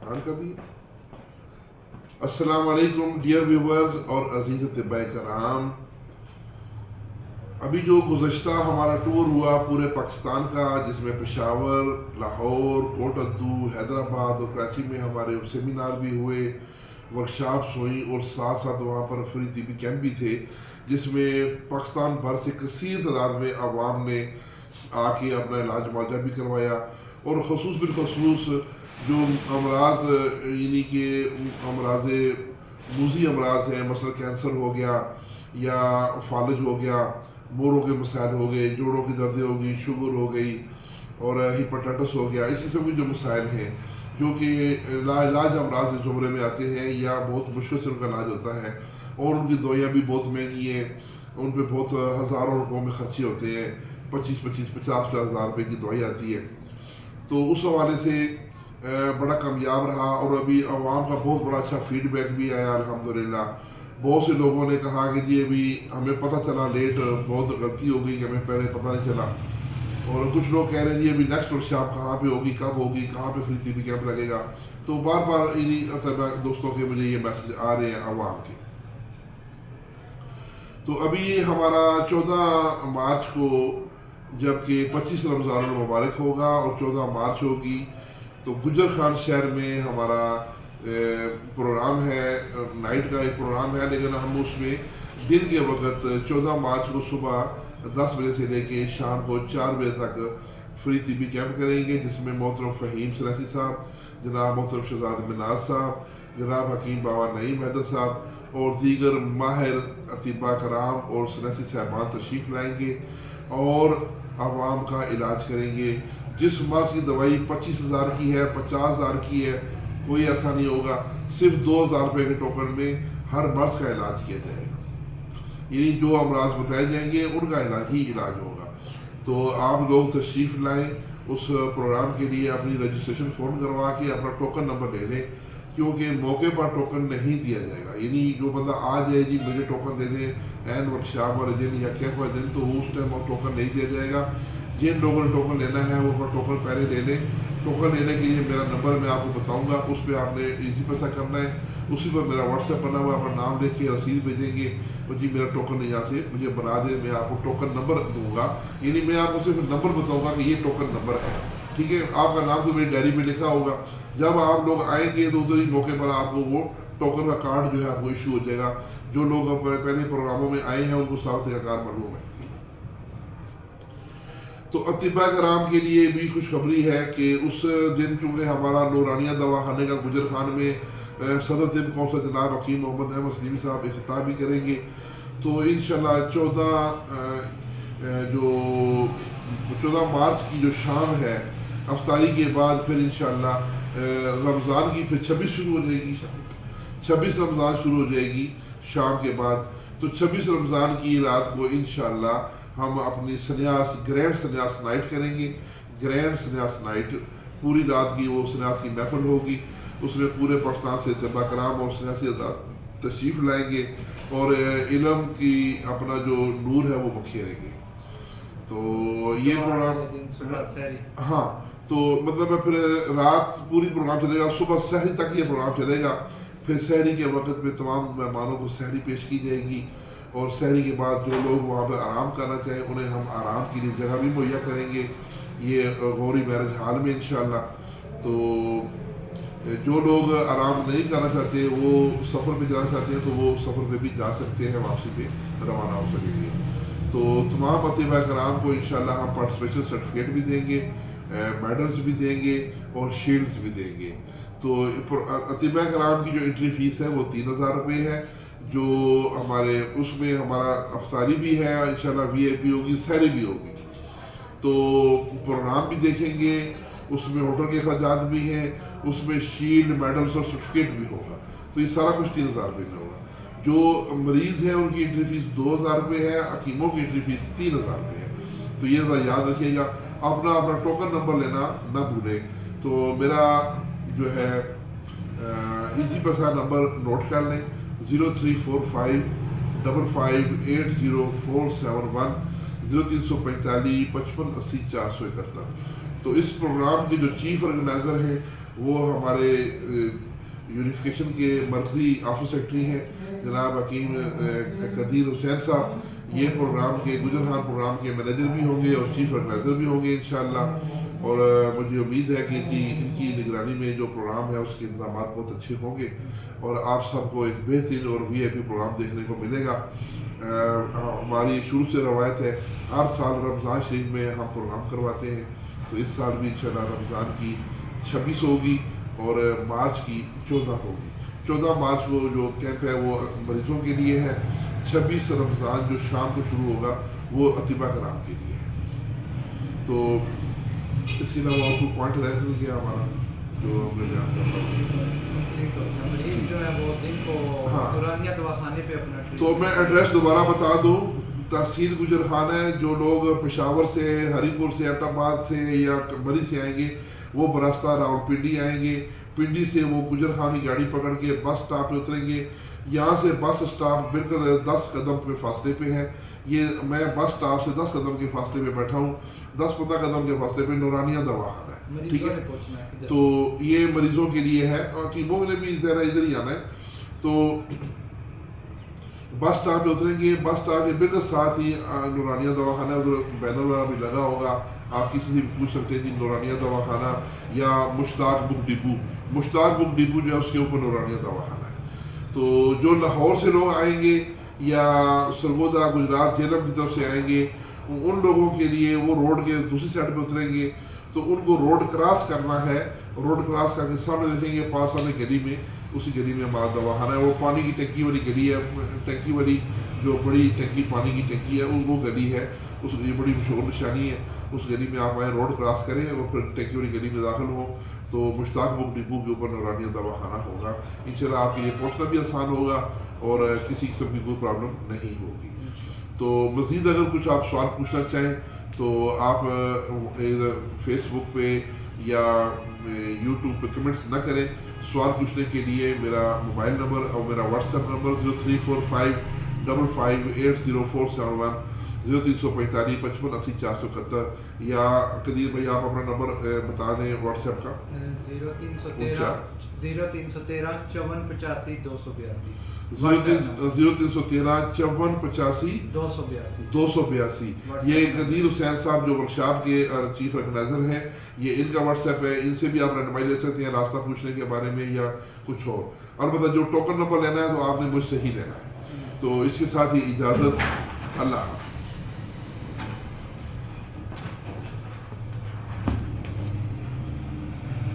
آن کر دی۔ السلام علیکم ڈیئر ویورز اور عزیز طباء کرام، ابھی جو گزشتہ ہمارا ٹور ہوا پورے پاکستان کا، جس میں پشاور، لاہور، کوٹ ادو، حیدرآباد اور کراچی میں ہمارے سیمینار بھی ہوئے، ورکشاپس ہوئیں، اور ساتھ ساتھ وہاں پر فری طبی کیمپ بھی تھے، جس میں پاکستان بھر سے کثیر تعداد میں عوام نے آ کے اپنا علاج معالجہ بھی کروایا، اور خصوص بالخصوص جو امراض یعنی کہ امراض موذی امراض ہیں، مثلا کینسر ہو گیا یا فالج ہو گیا، موڑوں کے مسائل ہو گئے، جوڑوں کی دردیں ہو گئی، شوگر ہو گئی اور ہیپاٹائٹس ہو گیا، اسی قسم کے جو مسائل ہیں جو کہ لاعلاج امراض کے زمرے میں آتے ہیں یا بہت مشکل سے ان کا علاج ہوتا ہے، اور ان کی دوائیاں بھی بہت مہنگی ہیں، ان پہ بہت ہزاروں روپوں میں خرچے ہوتے ہیں، 25-50 ہزار روپے کی دوائی آتی ہے۔ تو اس حوالے سے بڑا کامیاب رہا، اور ابھی عوام کا بہت بڑا اچھا فیڈ بیک بھی آیا الحمدللہ۔ بہت سے لوگوں نے کہا کہ جی ابھی ہمیں پتہ چلا لیٹ، بہت غلطی ہو گئی کہ ہمیں پہلے پتہ نہیں چلا، اور کچھ لوگ کہہ رہے ہیں جی ابھی نیکسٹ ورکشاپ کہاں پہ ہوگی، کب ہوگی، کہاں پہ فری طبی کیمپ لگے گا۔ تو بار بار انہیں دوستوں کے مجھے یہ میسج آ رہے ہیں عوام کے۔ تو ابھی ہمارا 14 مارچ کو جبکہ 25 رمضان المبارک ہوگا اور 14 مارچ ہوگی، تو گجر خان شہر میں ہمارا پروگرام ہے، نائٹ کا ایک پروگرام ہے، لیکن ہم اس میں دن کے وقت 14 مارچ کو صبح 10 بجے سے لے کے شام کو 4 بجے تک فری طبی کیمپ کریں گے، جس میں محترم فہیم سلیسی صاحب، جناب محترم شہزاد مناز صاحب، جناب حکیم بابا نعیم حیدر صاحب اور دیگر ماہر اطباء کرام اور سلیسی صاحبان تشریف لائیں گے اور عوام کا علاج کریں گے۔ جس مرض کی دوائی 25,000 کی ہے، 50,000 کی ہے، کوئی ایسا نہیں ہوگا، صرف 2,000 روپے کے ٹوکن میں ہر مرض کا علاج کیا جائے گا، یعنی جو امراض بتائے جائیں گے ان کا علاج ہوگا۔ تو آپ لوگ تشریف لائیں، اس پروگرام کے لیے اپنی رجسٹریشن فون کروا کے اپنا ٹوکن نمبر لے لیں، کیونکہ موقع پر ٹوکن نہیں دیا جائے گا، یعنی جو بندہ آ جائے جی مجھے ٹوکن دے دیں این ورکشاپ والے دن یا کیمپ والے دن، تو اس ٹائم اور ٹوکن نہیں دیا جائے گا۔ جن لوگوں نے ٹوکن لینا ہے وہ اپنا ٹوکن پہلے لے لیں۔ ٹوکن لینے کے لیے میرا نمبر میں آپ کو بتاؤں گا، اس پہ آپ نے ایزی پیسہ کرنا ہے، اسی پر میرا واٹس ایپ بنا ہوا ہے، اپنا نام لکھ کے رسید بھیجیں گے، جی میرا ٹوکن یہاں سے مجھے بنا دے، میں آپ کو ٹوکن نمبر دوں گا، یعنی میں آپ کو صرف نمبر بتاؤں گا کہ یہ ٹوکن نمبر ہے، ٹھیک ہے۔ آپ کا نام تو میری ڈائری میں لکھا ہوگا، جب آپ لوگ آئیں گے تو ادھر ہی موقع پر آپ کو وہ ٹوکن کا کارڈ جو ہے آپ کو ایشو ہو جائے گا۔ جو لوگ پہلے پروگراموں میں آئے ہیں ان کو سارا طریقہ کار معلوم ہے۔ تو اطباء کرام کے لیے بھی خوشخبری ہے کہ اس دن چونکہ ہمارا نورانیہ دوا خانے کا گجر خان میں صدر طب کونسل جناب حکیم محمد احمد سلیمی صاحب افتتاح بھی کریں گے، تو انشاءاللہ 14 مارچ کی جو شام ہے افطاری کے بعد پھر انشاءاللہ رمضان کی پھر 26 شروع ہو جائے گی، 26 رمضان شروع ہو جائے گی شام کے بعد، تو 26 رمضان کی رات کو انشاءاللہ ہم اپنی سنیاس گرینڈ سنیاس نائٹ کریں گے۔ گرینڈ سنیاس نائٹ پوری رات کی وہ سنیاس کی محفل ہوگی، اس میں پورے پاکستان سے طباء کرام اور سنیاسی حضرات تشریف لائیں گے اور علم کی اپنا جو نور ہے وہ بکھیریں گے۔ تو یہ پروگرام ہاں، تو مطلب پھر رات پوری پروگرام چلے گا، صبح سحری تک یہ پروگرام چلے گا، پھر سحری کے وقت پہ تمام مہمانوں کو سحری پیش کی جائے گی، اور سحری کے بعد جو لوگ وہاں پہ آرام کرنا چاہیں انہیں ہم آرام کے لیے جگہ بھی مہیا کریں گے، یہ غوری میرج ہال میں انشاءاللہ۔ تو جو لوگ آرام نہیں کرنا چاہتے، وہ سفر پہ جانا چاہتے ہیں، تو وہ سفر پہ بھی جا سکتے ہیں، واپسی پہ روانہ ہو سکیں گے۔ تو تمام اطباء کرام کو انشاءاللہ ہم پارٹیسپیشن سرٹیفکیٹ بھی دیں گے، میڈلز بھی دیں گے اور شیلڈز بھی دیں گے۔ تو اطباء کرام کی جو انٹری فیس ہے وہ 3,000 روپے ہے، جو ہمارے اس میں ہمارا افطاری بھی ہے انشاءاللہ، وی آئی پی ہوگی، سحری بھی ہوگی، تو پروگرام بھی دیکھیں گے، اس میں ہوٹل کے اخراجات بھی ہیں، اس میں شیلڈ میڈلز اور سرٹیفکیٹ بھی ہوگا، تو یہ سارا کچھ 3,000 روپے میں ہوگا۔ جو مریض ہیں ان کی انٹری فیس 2,000 روپے ہے، حکیموں کی انٹری فیس 3,000 روپے ہے، تو یہ ذرا یاد رکھیے گا، اپنا ٹوکن نمبر لینا نہ بھولیں۔ تو میرا جو ہے ایزی پیسہ نمبر نوٹ کر لیں، 0345 5580 471 0345 5580 471۔ تو اس پروگرام کے جو چیف آرگنائزر ہیں وہ ہمارے یونیفیکیشن کے مرکزی آفس سیکرٹری ہیں جناب حکیم قدیر حسین صاحب. یہ پروگرام کے گجر خان پروگرام کے مینیجر بھی ہوں گے اور چیف آرگنائزر بھی ہوں گے انشاءاللہ. اور مجھے امید ہے کہ ان کی نگرانی میں جو پروگرام ہے اس کے انتظامات بہت اچھے ہوں گے اور آپ سب کو ایک بہترین اور وی آئی پی پروگرام دیکھنے کو ملے گا. ہماری شروع سے روایت ہے ہر سال رمضان شریف میں ہم پروگرام کرواتے ہیں, تو اس سال بھی انشاءاللہ رمضان کی 26 ہوگی اور مارچ کی 14 ہوگی. 14 مارچ کو جو کیمپ ہے وہ مریضوں کے لیے ہے. 26 رمضان جو شام کو شروع ہوگا وہ اطباء کرام کے لیے ہے. تو اس کے علاوہ اور کوئی پوائنٹ رہ نہیں گیا ہمارا جو ہم نے بیان کرنا. تو میں ایڈریس دوبارہ بتا دوں, تحصیل گجر خان ہے. جو لوگ پشاور سے, ہری پور سے, ایٹ آباد سے یا مری سے آئیں گے وہ براستہ راولپنڈی آئیں گے. پنڈی سے وہ گجر خان کی گاڑی پکڑ کے بس اسٹاپ پہ اتریں گے. یہاں سے بس اسٹاپ بالکل 10 قدم پہ فاصلے پہ ہے. یہ میں بس اسٹاپ سے 10 قدم کے فاصلے پہ بیٹھا ہوں. 10-15 قدم کے فاصلے پہ نورانیہ دواخانہ ہے. ٹھیک ہے, تو یہ مریضوں کے لیے ہے. حکیموں نے بھی ذرا ادھر ہی آنا ہے. تو بس اسٹاپ پہ اتریں گے. بس اسٹاپ کے بالکل ساتھ ہی نورانیہ دواخانہ ہے. ادھر بینر وغیرہ بھی لگا ہوگا, آپ کسی سے بھی پوچھ سکتے ہیں جی نورانیہ دواخانہ یا مشتاق بک ڈپو. مشتاق بک ڈپو جو ہے اس کے اوپر نورانیہ دواخانہ ہے. تو جو لاہور سے لوگ آئیں گے یا سرگودا گجرات جیلم کی طرف سے آئیں گے ان لوگوں کے لیے وہ روڈ کے دوسری سائڈ پہ اتریں گے. تو ان کو روڈ کراس کرنا ہے. روڈ کراس کر کے سامنے دیکھیں گے پاس سامنے گلی میں, اسی گلی میں ہمارا دواخانہ ہے. وہ پانی کی ٹنکی والی گلی ہے, ٹنکی والی جو بڑی ٹنکی پانی کی ٹنکی ہے وہ گلی ہے. اس یہ بڑی مشہور نشانی ہے. اس گلی میں آپ آئیں, روڈ کراس کریں اور پھر ٹنکی والی گلی میں داخل ہوں تو مشتاق بک ڈپو کے اوپر نورانیہ دواخانہ ہوگا. انشاءاللہ آپ کے لیے پہنچنا بھی آسان ہوگا اور کسی قسم کی کوئی پرابلم نہیں ہوگی. تو مزید اگر کچھ آپ سوال پوچھنا چاہیں تو آپ فیس بک پہ یا یوٹیوب پہ کمنٹس نہ کریں. سوال پوچھنے کے لیے میرا موبائل نمبر اور میرا واٹس ایپ نمبر 0345558047 0345 55 80 471. یا قدیر بھائی آپ اپنا نمبر بتا دیں واٹس ایپ کا. 0313 5485 282. 0313 5485 282. یہ قدیر حسین صاحب جو ورکشاپ کے چیف آرگنائزر ہیں, یہ ان کا واٹس ایپ ہے. ان سے بھی آپ رہنمائی لے سکتے ہیں راستہ پوچھنے کے بارے میں یا کچھ اور. البتہ جو ٹوکن نمبر لینا ہے تو آپ نے مجھ سے ہی لینا ہے. تو اس کے ساتھ ہی اجازت. اللہ حافظ.